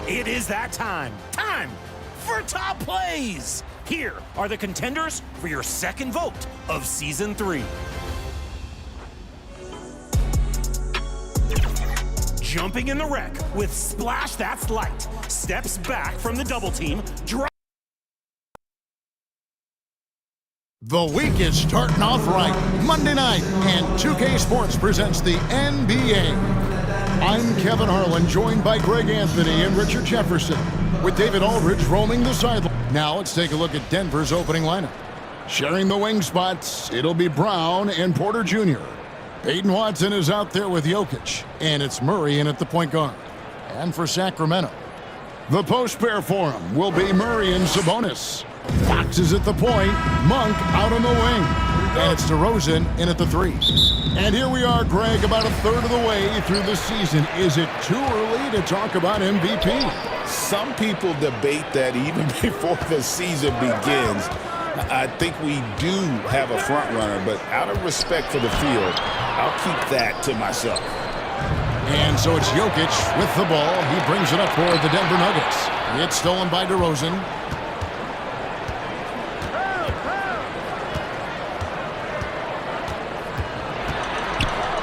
It is that time. Time for top plays. Here are the contenders for your second vote of Season 3. Jumping in the wreck with Splash That's Light. Steps back from the double team. The week is starting off right. Monday night, and 2K Sports presents the NBA. I'm Kevin Harlan, joined by Greg Anthony and Richard Jefferson, with David Aldridge roaming the sideline. Now let's take a look at Denver's opening lineup. Sharing the wing spots, it'll be Brown and Porter Jr. Peyton Watson is out there with Jokic, and it's Murray in at the point guard. And for Sacramento, the post pair for him will be Murray and Sabonis. Fox is at the point, Monk out on the wing, and it's DeRozan in at the 3. And here we are, Greg, about a third of the way through the season. Is it too early to talk about MVP? Some people debate that even before the season begins. I think we do have a front runner, but out of respect for the field, I'll keep that to myself. And so it's Jokic with the ball. He brings it up for the Denver Nuggets. It's stolen by DeRozan.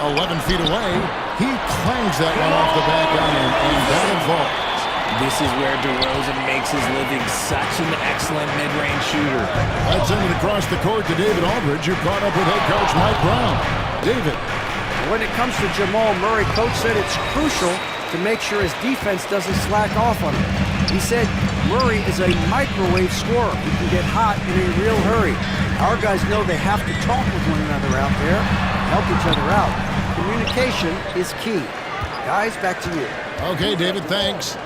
11 feet away. He clangs that one off the back iron, and that involves. This is where DeRozan makes his living, such an excellent mid-range shooter. Let's send it across the court to David Aldridge, who caught up with head coach Mike Brown. David. When it comes to Jamal Murray, coach said it's crucial to make sure his defense doesn't slack off on him. He said Murray is a microwave scorer. He can get hot in a real hurry. Our guys know they have to talk with one another out there, help each other out. Communication is key. Guys, back to you. Okay, David, thanks.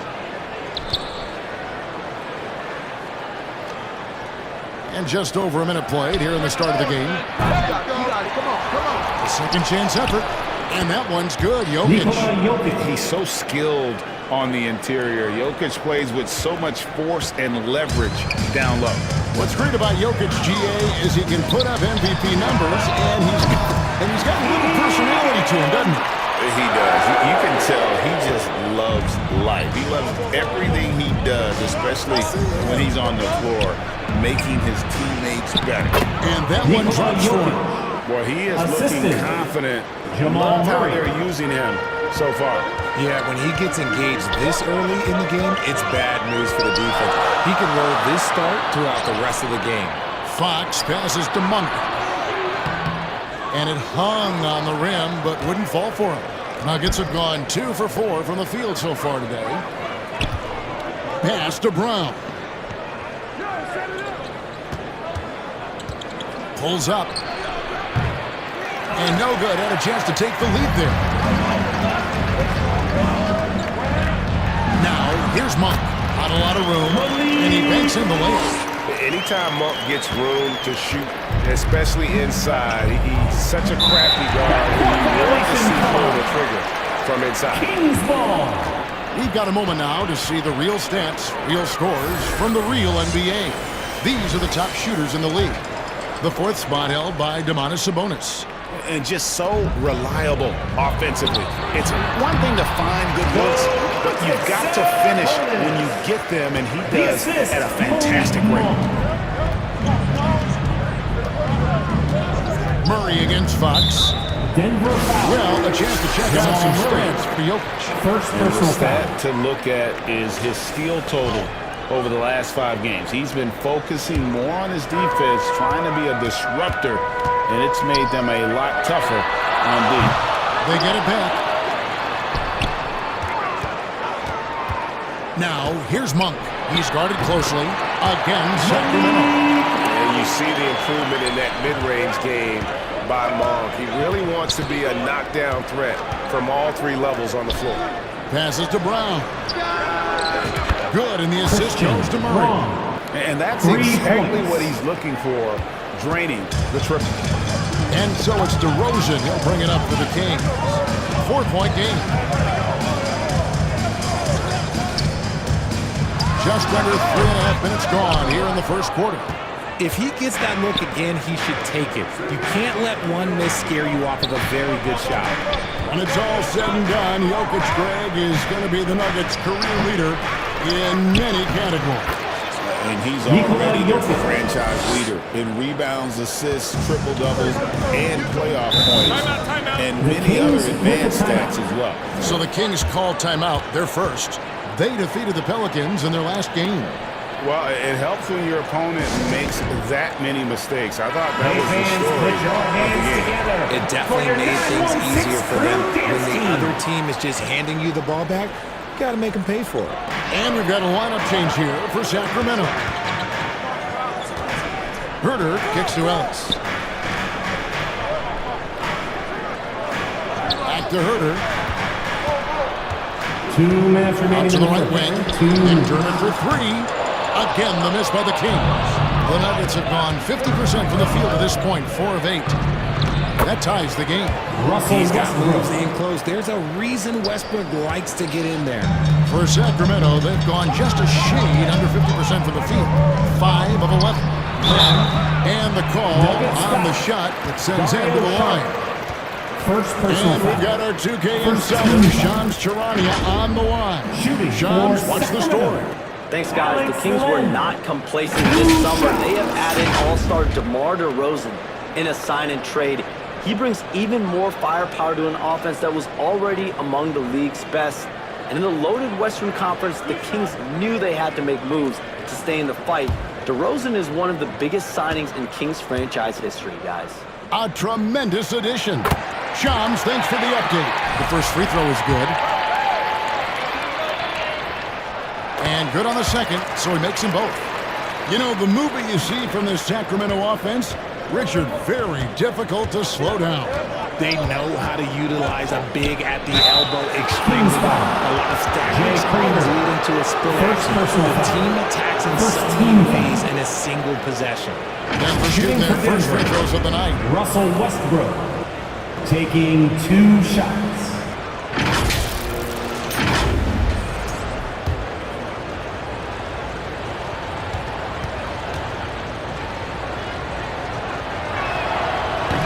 And just over a minute played here in the start of the game. A second chance effort. And that one's good. Jokic. He's so skilled on the interior. Jokic plays with so much force and leverage down low. What's great about Jokic, GA, is he can put up MVP numbers, and he's got a little personality to him, doesn't he? He does. You can tell he just loves life. He loves everything he does, especially when he's on the floor, making his teammates better. And that one drops for him. Well, he is looking confident. Love how they're using him so far. Yeah, when he gets engaged this early in the game, it's bad news for the defense. He can roll this start throughout the rest of the game. Fox passes to Monk. And it hung on the rim, but wouldn't fall for him. Nuggets have gone 2 for 4 from the field so far today. Pass to Brown. Pulls up. And no good. Had a chance to take the lead there. Now, here's Monk. Not a lot of room. And he banks in the layup. Anytime Monk gets room to shoot, especially inside, he's such a crafty guard. He's willing to see pull the trigger from inside. We've got a moment now to see the real stats, real scores from the real NBA. These are the top shooters in the league. The 4th spot held by Domantas Sabonis. And just so reliable offensively. It's one thing to find good looks, but you've got to finish when you get them, and he does at a fantastic rate. Murray against Fox. Well, a chance to check out some stats for Jokic. The stat to look at is his steal total over the last 5 games. He's been focusing more on his defense, trying to be a disruptor, and it's made them a lot tougher on D. They get it back. Now, here's Monk. He's guarded closely. Again, Sacramento. And you see the improvement in that mid-range game by Monk. He really wants to be a knockdown threat from all 3 levels on the floor. Passes to Brown. Good, and the assist goes to Murray. And that's exactly what he's looking for, draining the triple. And so it's DeRozan. He'll bring it up for the Kings. 4-point game. Just under 3.5 minutes gone here in the first quarter. If he gets that look again, he should take it. You can't let one miss scare you off of a very good shot. When it's all said and done, Jokic, Greg, is going to be the Nuggets' career leader in many categories. And he's already their franchise leader in rebounds, assists, triple-doubles, and playoff points, and many other advanced stats as well. So the Kings call timeout. They're first. They defeated the Pelicans in their last game. Well, it helps when your opponent makes that many mistakes. I thought that was the story of the game. It definitely made things easier for them. When the other team is just handing you the ball back, you got to make them pay for it. And we've got a lineup change here for Sacramento. Herter kicks to Ellis. Back to Herter. 2 minutes remaining. Out to the right wing. And German for three. Again, the miss by the Kings. The Nuggets have gone 50% from the field at this point, 4 of 8. That ties the game. He's got moves in close. There's a reason Westbrook likes to get in there. For Sacramento, they've gone just a shade under 50% from the field, 5 of 11. And the call on the shot that sends him to the line. First personal And we've got our 2K insider, Shams Charania, on the line. Shams, what's the story? Thanks, guys. The Kings were not complacent this summer. They have added all-star DeMar DeRozan in a sign-and-trade. He brings even more firepower to an offense that was already among the league's best. And in the loaded Western Conference, the Kings knew they had to make moves to stay in the fight. DeRozan is one of the biggest signings in Kings franchise history, guys. A tremendous addition. Shams, thanks for the update. The first free throw is good. And good on the second, so he makes them both. You know, the movie you see from this Sacramento offense, Richard, very difficult to slow down. They know how to utilize a big at the elbow extremely well. A lot of staggering screens leading to a spill action. The team attacks in so many ways in a single possession. Denver shooting their first free throws of the night. Russell Westbrook taking 2 shots.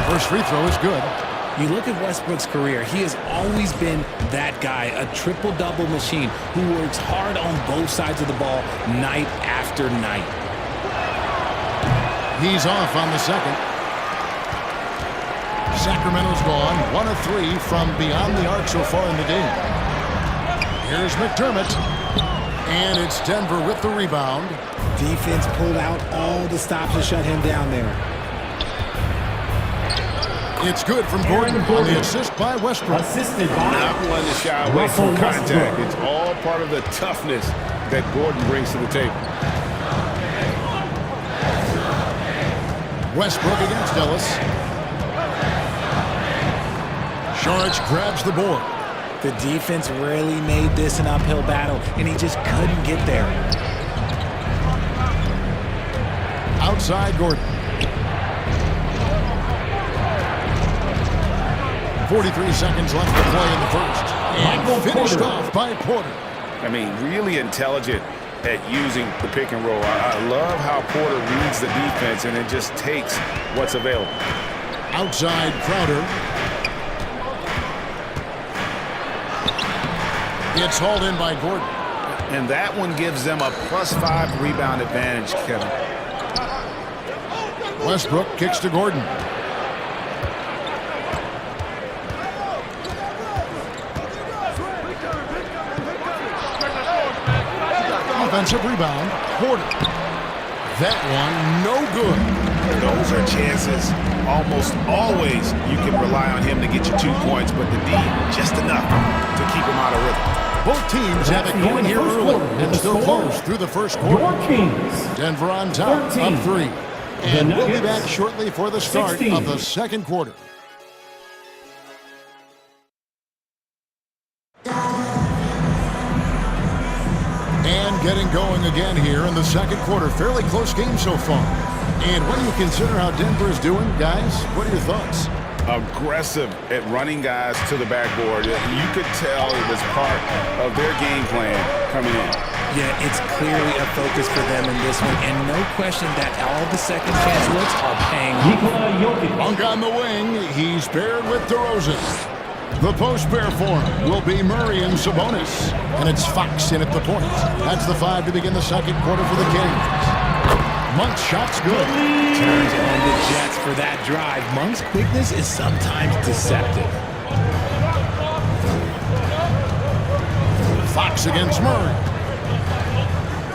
First free throw is good. You look at Westbrook's career, he has always been that guy, a triple-double machine who works hard on both sides of the ball night after night. He's off on the second. Sacramento's gone 1 of 3 from beyond the arc so far in the game. Here's McDermott. And it's Denver with the rebound. Defense pulled out all the stops to shut him down there. It's good from Gordon on the assist by Westbrook. Assisted by Not one to shy away from contact. It's all part of the toughness that Gordon brings to the table. Westbrook against Ellis. Saric grabs the board. The defense really made this an uphill battle, and he just couldn't get there. Outside Gordon. 43 seconds left to play in the first. And finished off by Porter. I mean, really intelligent at using the pick and roll. I love how Porter reads the defense and it just takes what's available. Outside Crowder. It's hauled in by Gordon. And that one gives them a +5 rebound advantage, Kevin. Westbrook kicks to Gordon. Offensive rebound, Porter. That one, no good. Those are chances. Almost always you can rely on him to get you 2 points, but the D, just enough to keep him out of rhythm. Both teams have it going here early and still close through the first quarter. Your Kings. Denver on top, 13. up 3. And we'll be back shortly for the start of the second quarter. And getting going again here in the second quarter. Fairly close game so far. And when you consider how Denver is doing, guys, what are your thoughts? Aggressive at running guys to the backboard. You could tell it was part of their game plan coming in. Yeah, it's clearly a focus for them in this one, and no question that all the second chance looks are paying off. Bunk on the wing. He's paired with DeRozan. The post pair for him will be Murray and Sabonis. And it's Fox in at the point. That's the 5 to begin the second quarter for the Kings. Monk's shot's good. Turns on the Jets for that drive. Monk's quickness is sometimes deceptive. Fox against Murray.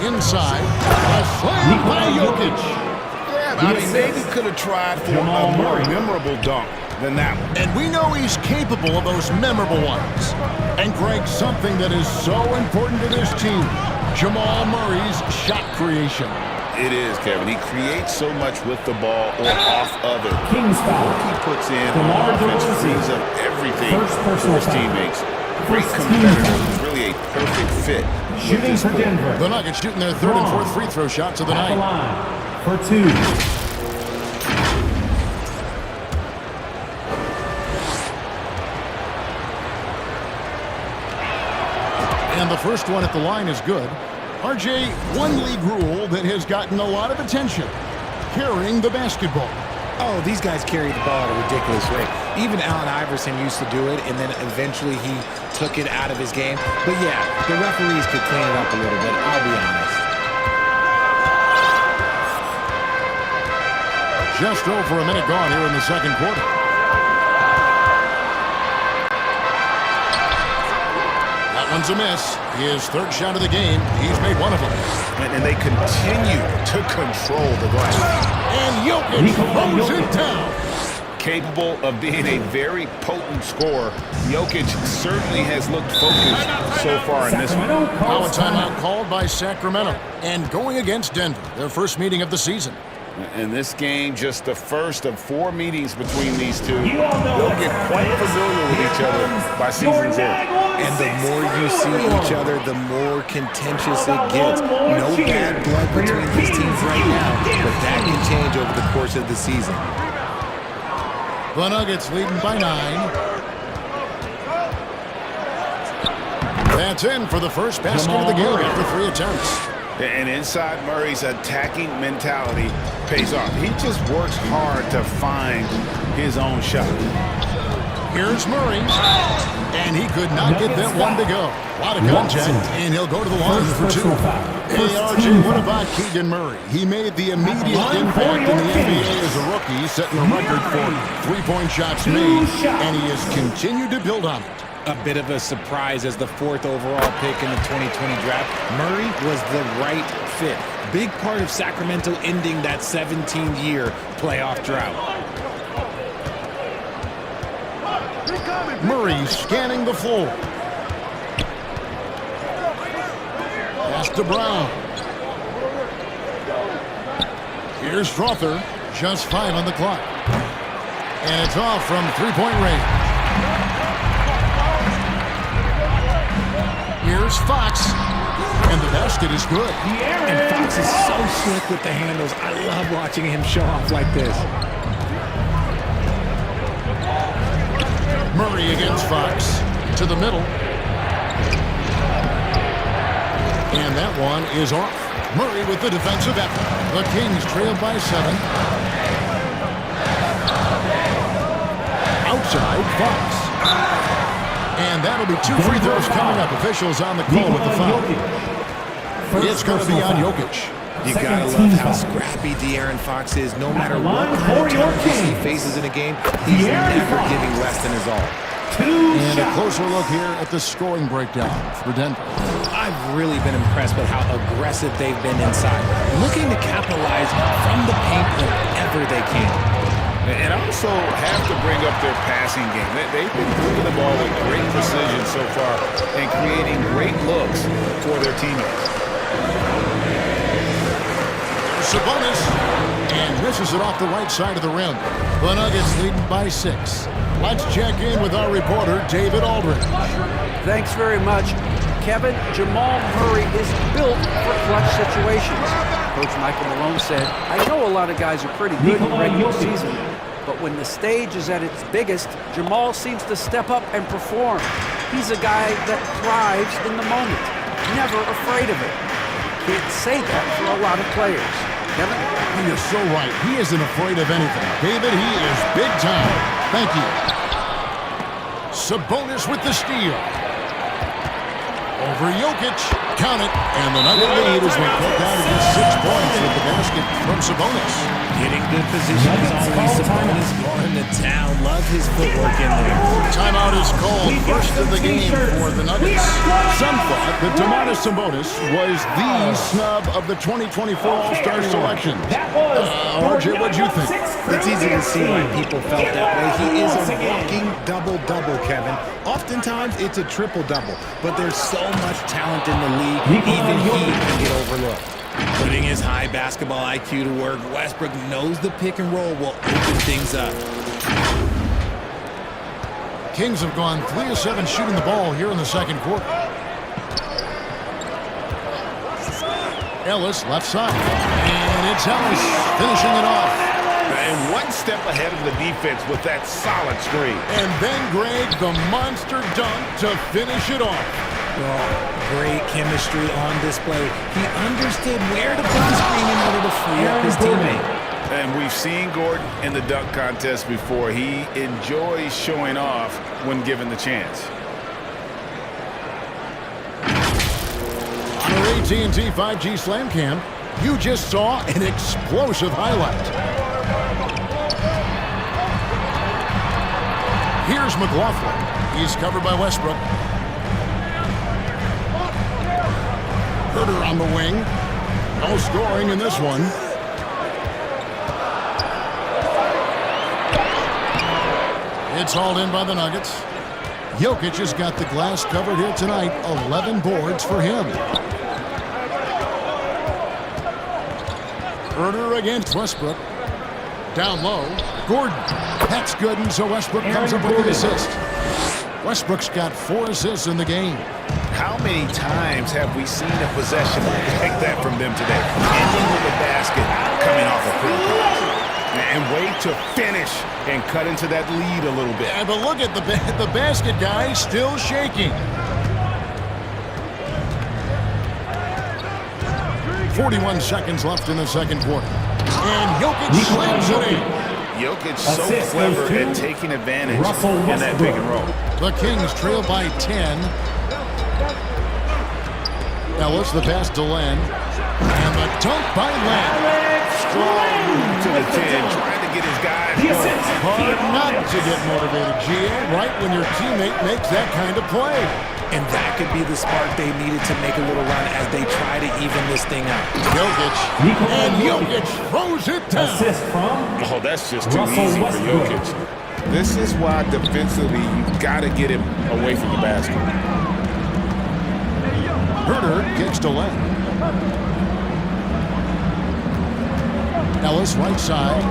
Inside. A slam by Jokic. Yeah, I mean, maybe could have tried for a more memorable dunk than that one. And we know he's capable of those memorable ones. And Greg, something that is so important to this team, Jamal Murray's shot creation. It is, Kevin. He creates so much with the ball or off of it. Kings foul. What he puts in on offense frees up everything for his teammates. Great competitor. He's really a perfect fit. Shooting for Denver. The Nuggets shooting their third and fourth free throw shots of the night. For 2. And the first one at the line is good. RJ, one league rule that has gotten a lot of attention. Carrying the basketball. Oh, these guys carry the ball at a ridiculous rate. Even Allen Iverson used to do it, and then eventually he took it out of his game. But yeah, the referees could clean it up a little bit, I'll be honest. Just over a minute gone here in the second quarter. That one's a miss. His third shot of the game. He's made one of them. And they continue to control the glass. And Jokic throws it down. Capable of being a very potent scorer, Jokic certainly has looked focused so far in this one. Now a timeout called by Sacramento. And going against Denver, their first meeting of the season. In this game, just the first of 4 meetings between these two. They'll get quite familiar with each other by season's end. And the more you see each other, the more contentious it gets. No bad blood between these teams right now, but that can change over the course of the season. The Nuggets leading by 9. That's in for the first basket of the game after 3 attempts. And inside Murray's attacking mentality pays off. He just works hard to find his own shot. Here's Murray. And he could not get that one to go. A lot of contact, and he'll go to the line for 2. Hey, RJ, what about Keegan Murray? He made the immediate impact in the NBA as a rookie, setting a record for three-point shots made, and he has continued to build on it. A bit of a surprise as the 4th overall pick in the 2020 draft. Murray was the right fit. Big part of Sacramento ending that 17-year playoff drought. Murray scanning the floor. Pass to Brown. Here's Strother. Just 5 on the clock. And it's off from three-point range. Here's Fox. And the basket is good. And Fox is so slick with the handles. I love watching him show off like this. Murray against Fox. To the middle. And that one is off. Murray with the defensive effort. The Kings trail by 7. Outside, Fox. And that'll be 2 free throws coming up. Officials on the call with the foul. It's going to be on Jokic. You gotta love how scrappy De'Aaron Fox is. No matter what kind of challenges he faces in a game, he's never giving less than his all. And a closer look here at the scoring breakdown for Denver. I've really been impressed with how aggressive they've been inside, looking to capitalize from the paint whenever they can. And also have to bring up their passing game. They've been moving the ball with great precision so far and creating great looks for their teammates. Sabonis, and misses it off the right side of the rim. The Nuggets leading by 6. Let's check in with our reporter, David Aldridge. Thanks very much. Kevin, Jamal Murray is built for clutch situations. Coach Michael Malone said, I know a lot of guys are pretty good in the regular season, but when the stage is at its biggest, Jamal seems to step up and perform. He's a guy that thrives in the moment, never afraid of it. Can't say that for a lot of players. Kevin? You're so right. He isn't afraid of anything. David, he is big time. Thank you. Sabonis with the steal. Over Jokic. Count it. And the Nugget lead has been cut down to just 6 points with the basket from Sabonis. Getting good position is always Sabonis going to town. Love his footwork in there. Timeout is called. First of the game for the Nuggets. Some thought that Domantas Sabonis was the snub of the 2024 All-Star selection. RJ, what'd you think? It's easy to see why people felt that way. He is a walking double-double, Kevin. Oftentimes, it's a triple-double, but there's so much talent in the league, even he can get overlooked. Putting his high basketball IQ to work, Westbrook knows the pick and roll will open things up. Kings have gone 3 of 7 shooting the ball here in the second quarter. Ellis, left side. And it's Ellis finishing it off. And one step ahead of the defense with that solid screen. And then Greg, the monster dunk to finish it off. Oh, great chemistry on display. He understood where to put the screen in order to free up his teammate. And we've seen Gordon in the dunk contest before. He enjoys showing off when given the chance. On our AT&T 5G Slam Cam, you just saw an explosive highlight. Here's McLaughlin. He's covered by Westbrook. Herter on the wing. No scoring in this one. It's hauled in by the Nuggets. Jokic has got the glass covered here tonight. 11 boards for him. Herter against Westbrook. Down low. Gordon. That's good, and so Westbrook comes up with the assist. Westbrook's got 4 assists in the game. How many times have we seen a possession like that from them today? Ending with the basket, coming off a free throw. And wait to finish and cut into that lead a little bit. Yeah, but look at the basket guy still shaking. 41 seconds left in the second quarter. And Jokic slams it in. Jokic so clever at taking advantage in that pick and roll. The Kings trail by 10. Ellis, the pass to Len. And the dunk by Len. Strong to the 10, trying to get his guys going. Hard not to get motivated, GA, right when your teammate makes that kind of play. And that could be the spark they needed to make a little run as they try to even this thing out. Jokic. And Jokic throws it down. Assist from Oh, that's just too easy for Jokic. This is why defensively you've got to get him away from the basket. Herter gets to Len. Ellis, right side.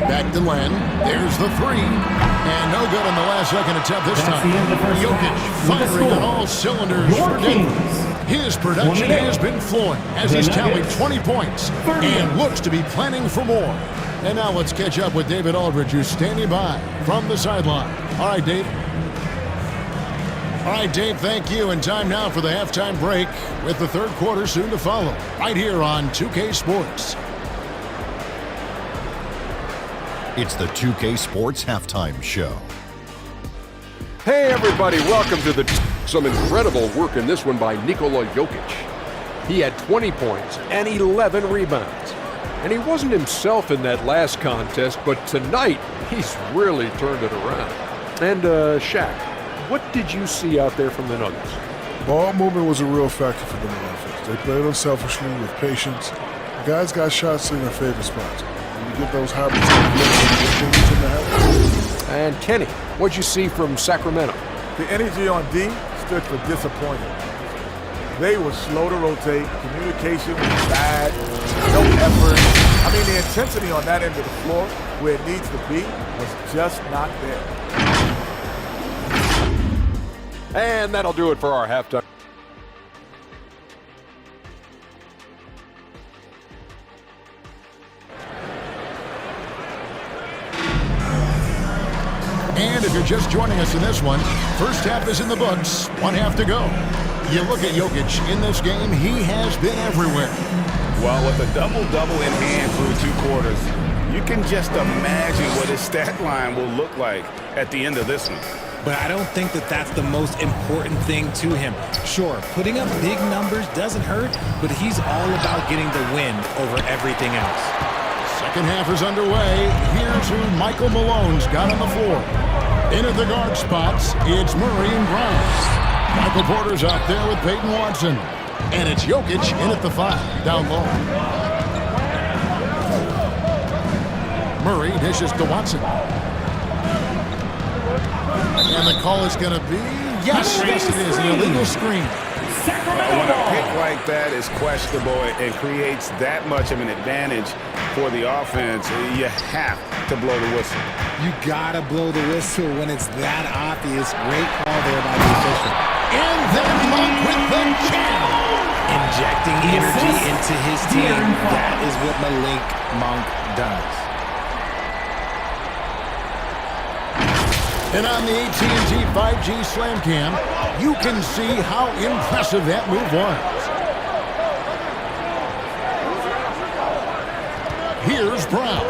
Back to Len. There's the 3. And no good on the last second attempt this time. Jokic firing on all cylinders for Denver. His production has been flowing as he's tallied 20 points and looks to be planning for more. And now let's catch up with David Aldridge, who's standing by from the sideline. All right, Dave. All right, Dave, thank you. And time now for the halftime break with the third quarter soon to follow right here on 2K Sports. It's the 2K Sports Halftime Show. Hey everybody, welcome to some incredible work in this one by Nikola Jokic. He had 20 points and 11 rebounds. And he wasn't himself in that last contest, but tonight he's really turned it around. And Shaq, what did you see out there from the Nuggets? Ball movement was a real factor for them on offense. They played unselfishly with patience. The guys got shots in their favorite spots. When you get those high things in the happen. And Kenny, what'd you see from Sacramento? The energy on D stood for disappointing. They were slow to rotate. Communication was bad. No effort. I mean, the intensity on that end of the floor, where it needs to be, was just not there. And that'll do it for our halftime. And if you're just joining us in this one, first half is in the books, 1 half to go. You look at Jokic in this game, he has been everywhere. Well, with a double-double in hand through 2 quarters, You can just imagine what his stat line will look like at the end of this one. But I don't think that that's the most important thing to him. Sure, putting up big numbers doesn't hurt, but he's all about getting the win over everything else. Second half is underway. Here's who Michael Malone's got on the floor. In at the guard spots, it's Murray and Grimes. Michael Porter's out there with Peyton Watson. And it's Jokic in at the 5, down low. Murray dishes to Watson. And the call is going to be, yes, it is, an illegal screen. When a pick like that is questionable and creates that much of an advantage for the offense, you have to blow the whistle. You gotta blow the whistle when it's that obvious. Great call there by the official. And then Monk with the jam. Injecting energy into his team. That is what Malik Monk does. And on the AT&T 5G Slam Cam, you can see how impressive that move was. Here's Brown.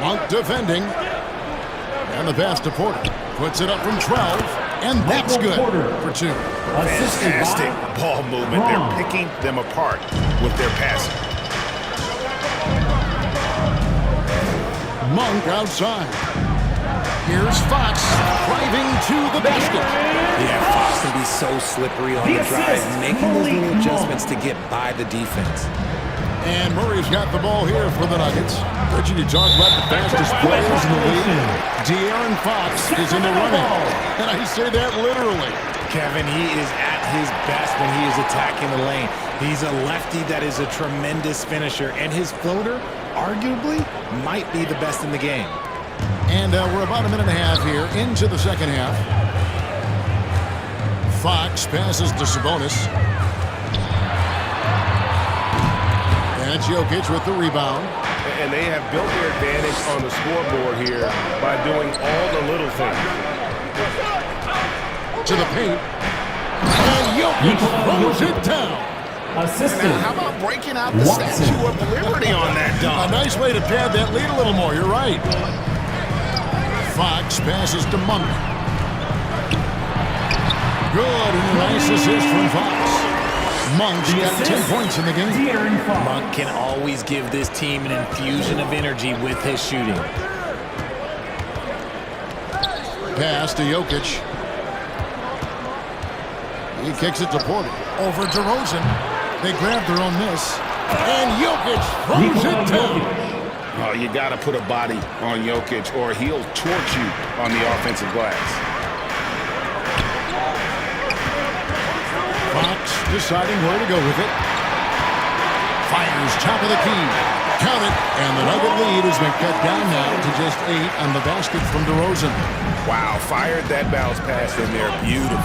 Monk defending. And the pass to Porter. Puts it up from 12. And that's good for 2. Fantastic ball movement. They're picking them apart with their passing. Monk outside. Here's Fox driving to the basket. Yeah, Fox can be so slippery on the drive, making those little adjustments to get by the defense. And Murray's got the ball here for the Nuggets. Richard, you talk about the fastest players in the league. De'Aaron Fox is in the running. And I say that literally. Kevin, he is at his best when he is attacking the lane. He's a lefty that is a tremendous finisher, and his floater, arguably, might be the best in the game. And we're about a minute and a half here into the second half. Fox passes to Sabonis. And it's Jokic with the rebound. And they have built their advantage on the scoreboard here by doing all the little things. To the paint. And Jokic throws it down. Now, how about breaking out the Statue of Liberty on that dunk? A nice way to pad that lead a little more. You're right. Fox passes to Monk. Good, and a nice assist from Fox. Monk's got 10 points in the game. Monk can always give this team an infusion of energy with his shooting. Pass to Jokic. He kicks it to Porter. Over DeRozan. They grab their own miss. And Jokic throws it down. Oh, you got to put a body on Jokic or he'll torch you on the offensive glass. Fox deciding where to go with it. Fires top of the key. Count it. And the Nugget lead has been cut down now to just 8 on the basket from DeRozan. Wow, fired that bounce pass in there. Beautiful.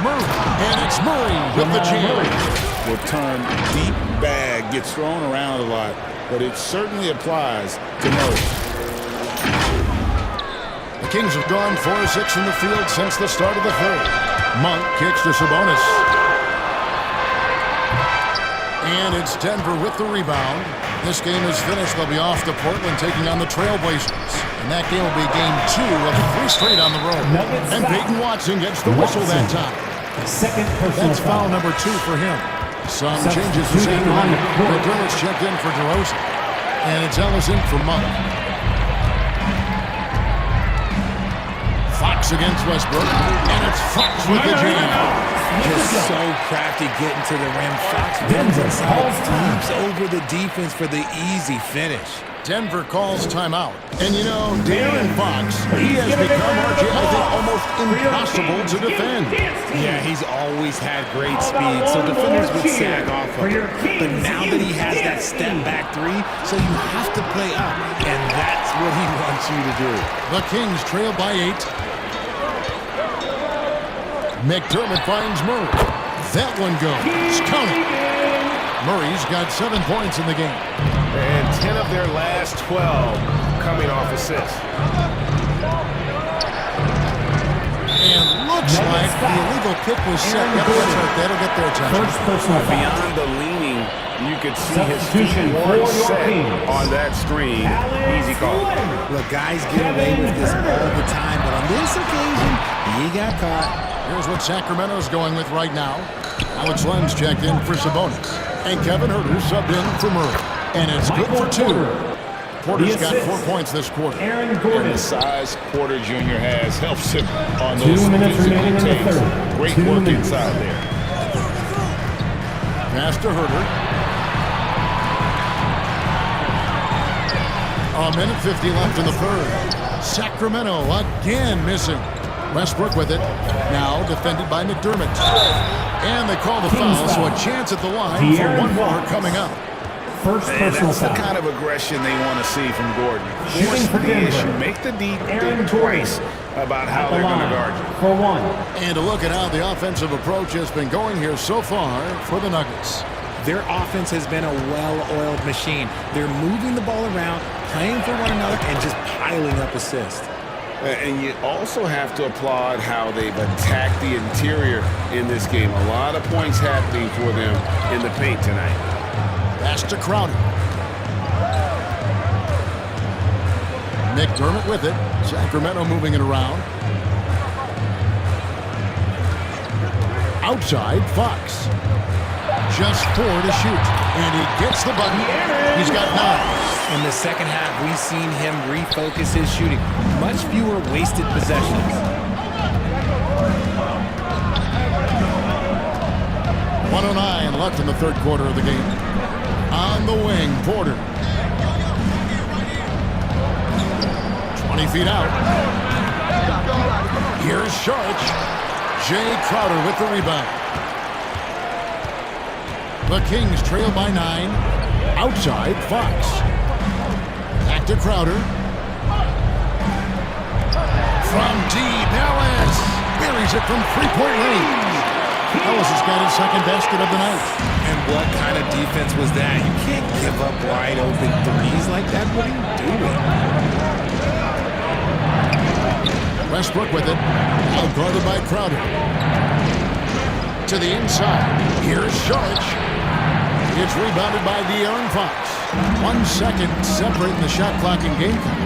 Murray. And it's Murray with the jam. The term deep bag gets thrown around a lot, but it certainly applies to Murray. The Kings have gone 4-6 from the field since the start of the third. Monk kicks to Sabonis. And it's Denver with the rebound. This game is finished. They'll be off to Portland taking on the Trailblazers. And that game will be game 2 of 3 straight on the road. And Peyton Watson gets the whistle that time. That's foul number 2 for him. Some changes this afternoon. McDermott's checked in for DeRozan. And it's Ellison for Monk. Fox against Westbrook. And it's Fox with the jam. Just so crafty getting to the rim. Fox runs inside, leaps over the defense for the easy finish. Denver calls timeout. And you know, De'Aaron Fox, he has become, RJ, I think, almost impossible to defend. Yeah, he's always had great speed, so defenders would sag off of him. But now that he has that step-back 3, so you have to play up, and that's what he wants you to do. The Kings trail by 8. McDermott finds Murray. That one goes. Count it. Murray's got 7 points in the game. And 10 of their last 12 coming off assists. And looks like the illegal kick was set. Yep, that's right. That'll get their attention. Beyond the leaning, you could see his feet weren't set on that screen. Easy call. Look, guys get away with this all the time, but on this occasion, he got caught. Here's what Sacramento's going with right now. Alex Len's checked in for Sabonis. And Kevin Huerter subbed in for Murray. And it's good for 2. Porter's got 4 points this quarter. And the size Porter Jr. has helps him on those 2 minutes remaining in the third. Great work inside there. Pass to Huerter. A minute 50 left in the third. Sacramento again missing. Westbrook with it. Now defended by McDermott. And they call the foul, so a chance at the line for one more coming up. First personal That's the foul. kind of aggression they want to see from Gordon. Shooting for the Denver. issue. Make the deep think twice about how they're going to guard you. For 1. And a look at how the offensive approach has been going here so far for the Nuggets. Their offense has been a well-oiled machine. They're moving the ball around, playing for one another, and just piling up assists. And you also have to applaud how they've attacked the interior in this game. A lot of points happening for them in the paint tonight. Pass to Crowder. McDermott with it. Sacramento moving it around. Outside, Fox. Just 4 to shoot. And he gets the bucket. He's got 9. In the second half, we've seen him refocus his shooting. Much fewer wasted possessions. 1:09 left in the third quarter of the game. On the wing, Porter. 20 feet out. Here's Sharch. Jay Crowder with the rebound. The Kings trail by 9. Outside, Fox. Back to Crowder. From deep, Ellis buries it from three-point range. Ellis has got his second basket of the night. And what kind of defense was that? You can't give up wide open threes like that. What are you doing? Westbrook with it. Now guarded by Crowder. To the inside. Here's Sharch. It's rebounded by De'Aaron Fox. 1 second separating the shot clock in game time.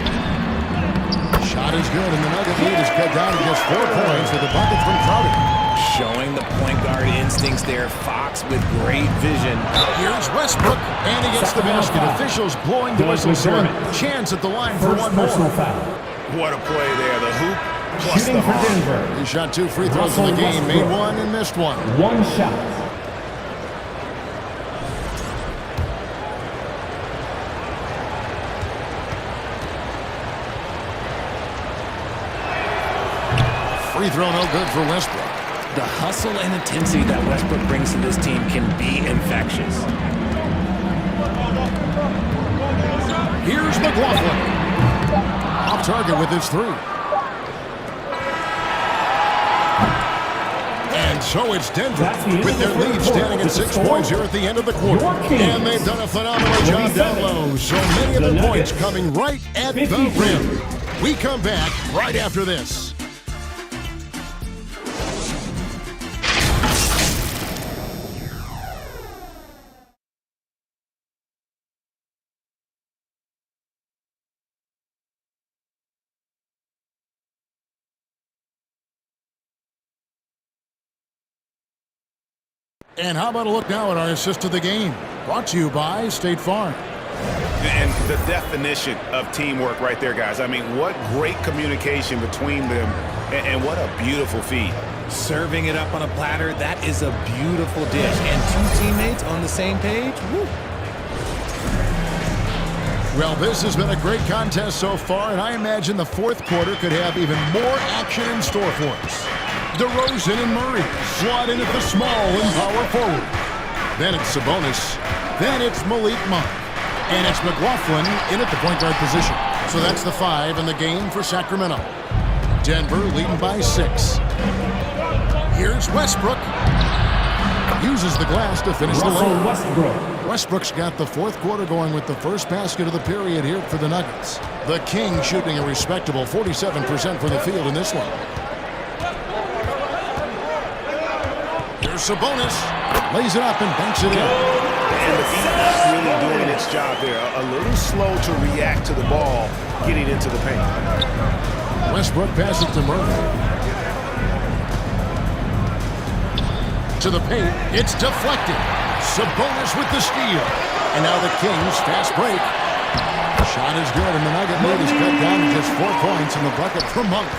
Shot is good, and the Nugget lead is cut down to just 4 points with a bucket from Crowder. Showing the point guard instincts there. Fox with great vision. Here's Westbrook, and he gets the basket. Officials blowing the whistle, so a chance at the line for one more. What a play there. The hoop plus Shooting the for hard. Denver. He shot 2 free throws in the game, made 1 and missed 1. 1 shot. Free throw no good for Westbrook. The hustle and intensity that Westbrook brings to this team can be infectious. Here's McLaughlin. Off target with his 3. And so it's Denver with their lead standing at 6 points here at the end of the quarter. And they've done a phenomenal job down low. So many of their points coming right at the rim. We come back right after this. And how about a look now at our assist of the game? Brought to you by State Farm. And the definition of teamwork right there, guys. I mean, what great communication between them, and what a beautiful feed. Serving it up on a platter, that is a beautiful dish. And 2 teammates on the same page, woo. Well, this has been a great contest so far, and I imagine the fourth quarter could have even more action in store for us. DeRozan and Murray slot in at the small and power forward. Then it's Sabonis. Then it's Malik Monk. And it's McLaughlin in at the point guard position. So that's the 5 in the game for Sacramento. Denver leading by 6. Here's Westbrook. Uses the glass to finish the layup. Westbrook's got the fourth quarter going with the first basket of the period here for the Nuggets. The Kings shooting a respectable 47% from the field in this one. Here's Sabonis. Lays it up and banks it in. And the defense really doing its job there. A little slow to react to the ball getting into the paint. Westbrook passes to Murray. To the paint, it's deflected. Sabonis with the steal. And now the Kings fast break. Shot is good, and the Nugget lead is cut down to just 4 points in the bucket for Monk.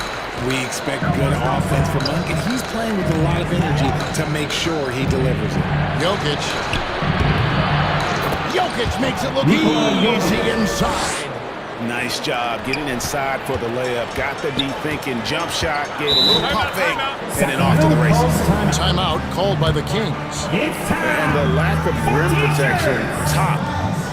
We expect good offense from Monk, and he's playing with a lot of energy to make sure he delivers it. Jokic makes it look easy inside. Nice job getting inside for the layup. Got the deep thinking jump shot, gave a little pump fake, and then off to the races. Timeout called by the Kings. And the lack of rim protection, top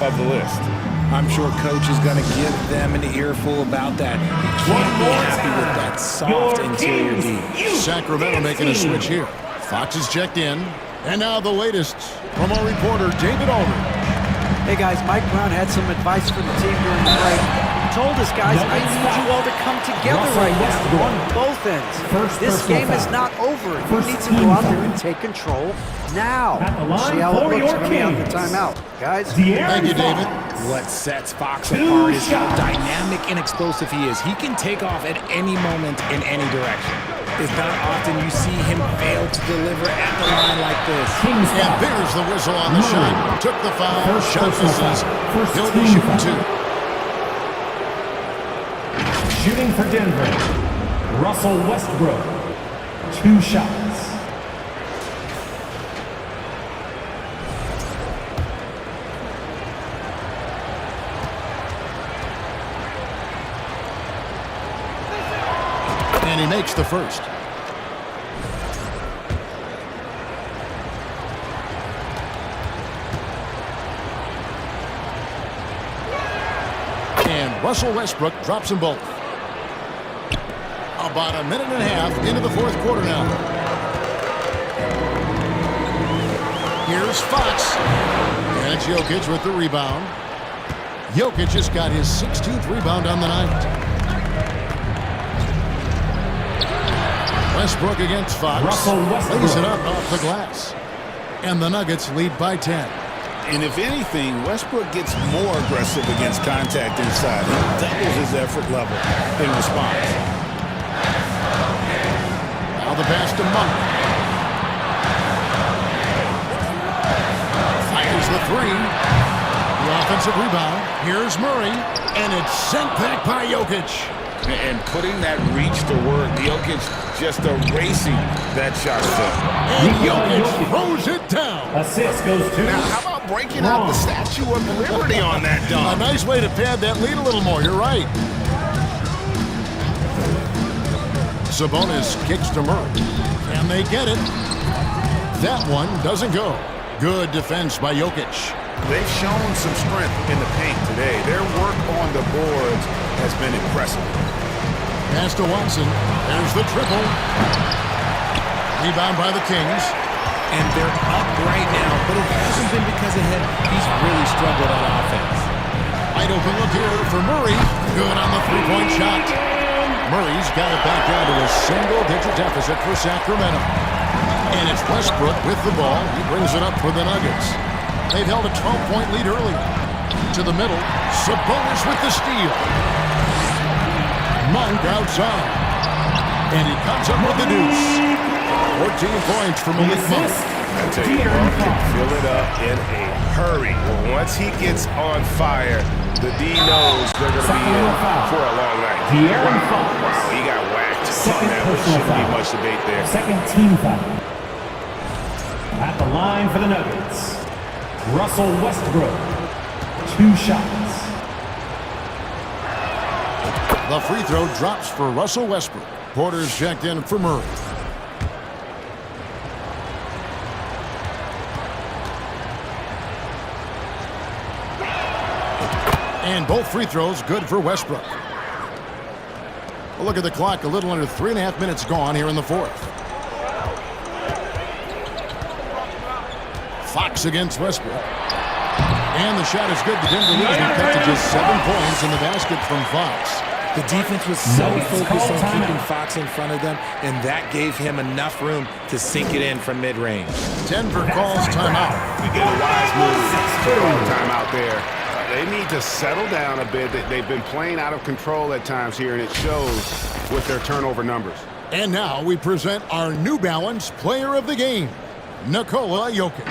of the list. I'm sure Coach is going to give them an earful about that. He can't be happy with that soft interior D. Sacramento making a switch here. Fox is checked in. And now the latest from our reporter, David Aldridge. Hey guys, Mike Brown had some advice for the team during the break. He told us, guys, I need you all to come together right now on both ends. This game is not over. You need to go out there and take control now. See how it looks coming out the timeout. Guys, thank you, David. What sets Fox apart is how dynamic and explosive he is. He can take off at any moment in any direction. It's not often you see him fail to deliver at the line like this. And there's the whistle on the shot. Took the foul. Shot misses. He'll be shooting 2. Shooting for Denver, Russell Westbrook. 2 shots. And he makes the first. And Russell Westbrook drops them both. About a minute and a half into the 4th quarter now. Here's Fox. And it's Jokic with the rebound. Jokic just got his 16th rebound on the night. Westbrook against Fox. Russell Westbrook lays it up off the glass. And the Nuggets lead by 10. And if anything, Westbrook gets more aggressive against contact inside. He doubles his effort level in response. Now the pass to Monk. Fires the 3. The offensive rebound. Here's Murray. And it's sent back by Jokic. And putting that reach to work, Jokic just erasing that shot step. And Jokic throws it down. Assist goes to. Now, how about breaking out the Statue of Liberty on that dunk? A nice way to pad that lead a little more. You're right. Sabonis kicks to Murray. And they get it. That one doesn't go. Good defense by Jokic. They've shown some strength in the paint today. Their work on the boards has been impressive. Pass to Watson. There's the triple. Rebound by the Kings. And they're up right now, but it hasn't been because he's really struggled on offense. Wide open look here for Murray. Good on the 3-point shot. Murray's got it back down to a single-digit deficit for Sacramento. And it's Westbrook with the ball. He brings it up for the Nuggets. They've held a 12-point lead earlier. To the middle. Sabonis with the steal. Monk outside. And he comes up with the deuce. 14 points for Malik Monk. I tell you, Monk can fill it up in a hurry. Well, once he gets on fire, the D knows they're going to be in for a long night. Wow, he got whacked. There shouldn't be much debate there. Second team foul. At the line for the Nuggets, Russell Westbrook. 2 shots. The free throw drops for Russell Westbrook. Porter's checked in for Murray. And both free throws good for Westbrook. Well, look at the clock. A little under 3.5 minutes gone here in the 4th. Fox against Westbrook. And the shot is good. The Denver Nuggets cut to just 7 points in the basket from Fox. The defense was so focused on keeping Fox in front of them, and that gave him enough room to sink it in from mid-range. Denver calls timeout. We get a wise move to call timeout there. They need to settle down a bit. They've been playing out of control at times here, and it shows with their turnover numbers. And now we present our New Balance Player of the Game, Nikola Jokic.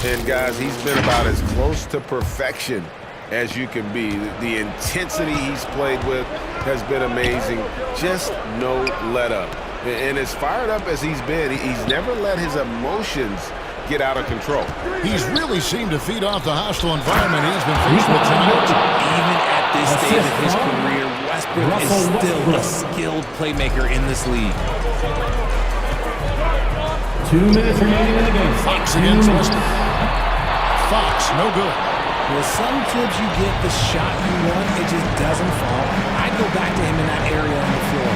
And guys, he's been about as close to perfection as you can be. The intensity he's played with has been amazing. Just no let up. And as fired up as he's been, he's never let his emotions get out of control. He's really seemed to feed off the hostile environment he's been faced with tonight. Even at this stage of his career, Westbrook is still a skilled playmaker in this league. 2 minutes remaining in the game. Fox against Westbrook. Fox, no good. Well, sometimes you get the shot you want, it just doesn't fall. I'd go back to him in that area on the floor.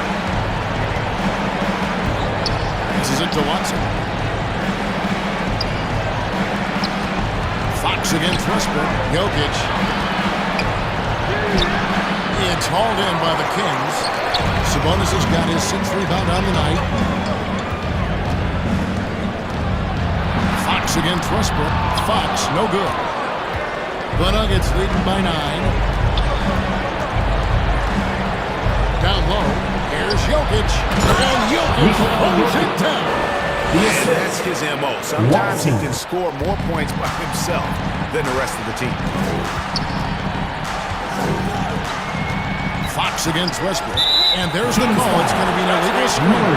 This is it to Watson. Fox against Westbrook. Jokic. It's hauled in by the Kings. Sabonis has got his 6th rebound on the night. Fox against Westbrook. Fox, no good. The Nuggets leading by 9. Down low. Here's Jokic. And Jokic holds it down. And that's his MO. Sometimes he can score more points by himself than the rest of the team. Fox against Westbrook. And there's the call. It's going to be an illegal screen.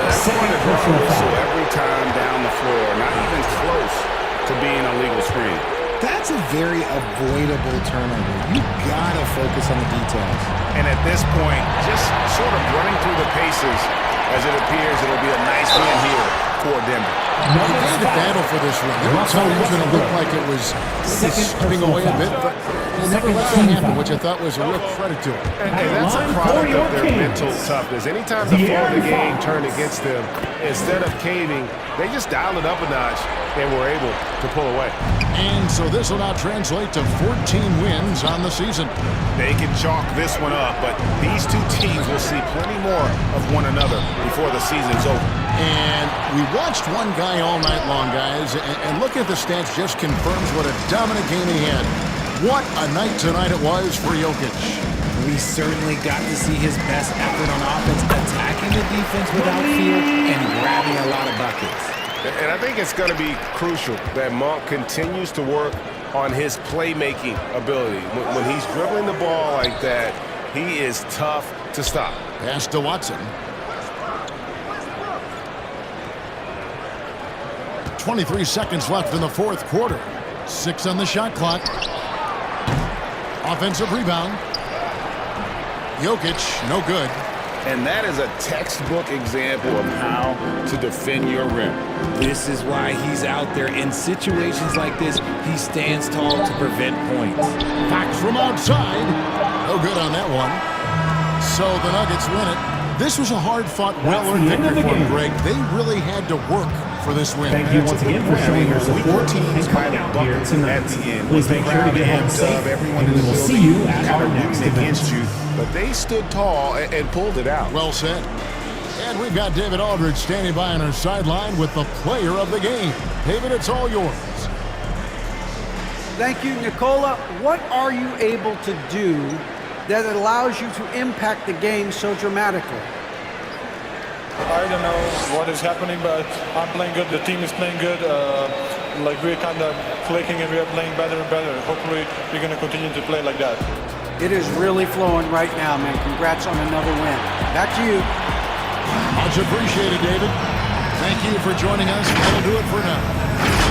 That's one of the so every time down the floor, not even close to being a legal screen. That's a very avoidable turnover. You gotta focus on the details. And at this point, just sort of running through the paces, as it appears it'll be a nice win here for Denver. They had to battle for this one. There were times when it looked like it was stripping away a bit, but they never let that happen, which I thought was a real credit to them. And that's a product of their mental toughness. Anytime the flow of the game turned against them, instead of caving, they just dialed it up a notch and were able to pull away. And so this will now translate to 14 wins on the season. They can chalk this one up, but these two teams will see plenty more of one another before the season's over. And we watched one guy all night long, guys, and looking at the stats just confirms what a dominant game he had. What a night tonight it was for Jokic. We certainly got to see his best effort on offense, attacking the defense without fear and grabbing a lot of buckets. And I think it's going to be crucial that Monk continues to work on his playmaking ability. When he's dribbling the ball like that, he is tough to stop. Pass to Watson. 23 seconds left in the 4th quarter. 6 on the shot clock. Offensive rebound. Jokic, no good. And that is a textbook example of how to defend your rim. This is why he's out there. In situations like this, he stands tall to prevent points. Fox from outside. No good on that one. So the Nuggets win it. This was a hard-fought, well-earned victory for them, Greg. They really had to work for this win. Thank you once again for showing your support and coming out here tonight. Please make sure to get home safe, and we will see you at our next event. But they stood tall and pulled it out. Well said. And we've got David Aldridge standing by on our sideline with the player of the game. David, it's all yours. Thank you, Nikola. What are you able to do that allows you to impact the game so dramatically? I don't know what is happening, but I'm playing good. The team is playing good. Like we're kind of clicking and we're playing better and better. Hopefully, we're going to continue to play like that. It is really flowing right now, man. Congrats on another win. Back to you. Much appreciated, David. Thank you for joining us. That'll do it for now.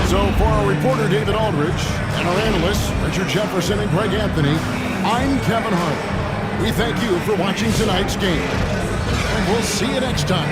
So for our reporter, David Aldridge, and our analysts, Richard Jefferson and Greg Anthony, I'm Kevin Harlan. We thank you for watching tonight's game. And we'll see you next time.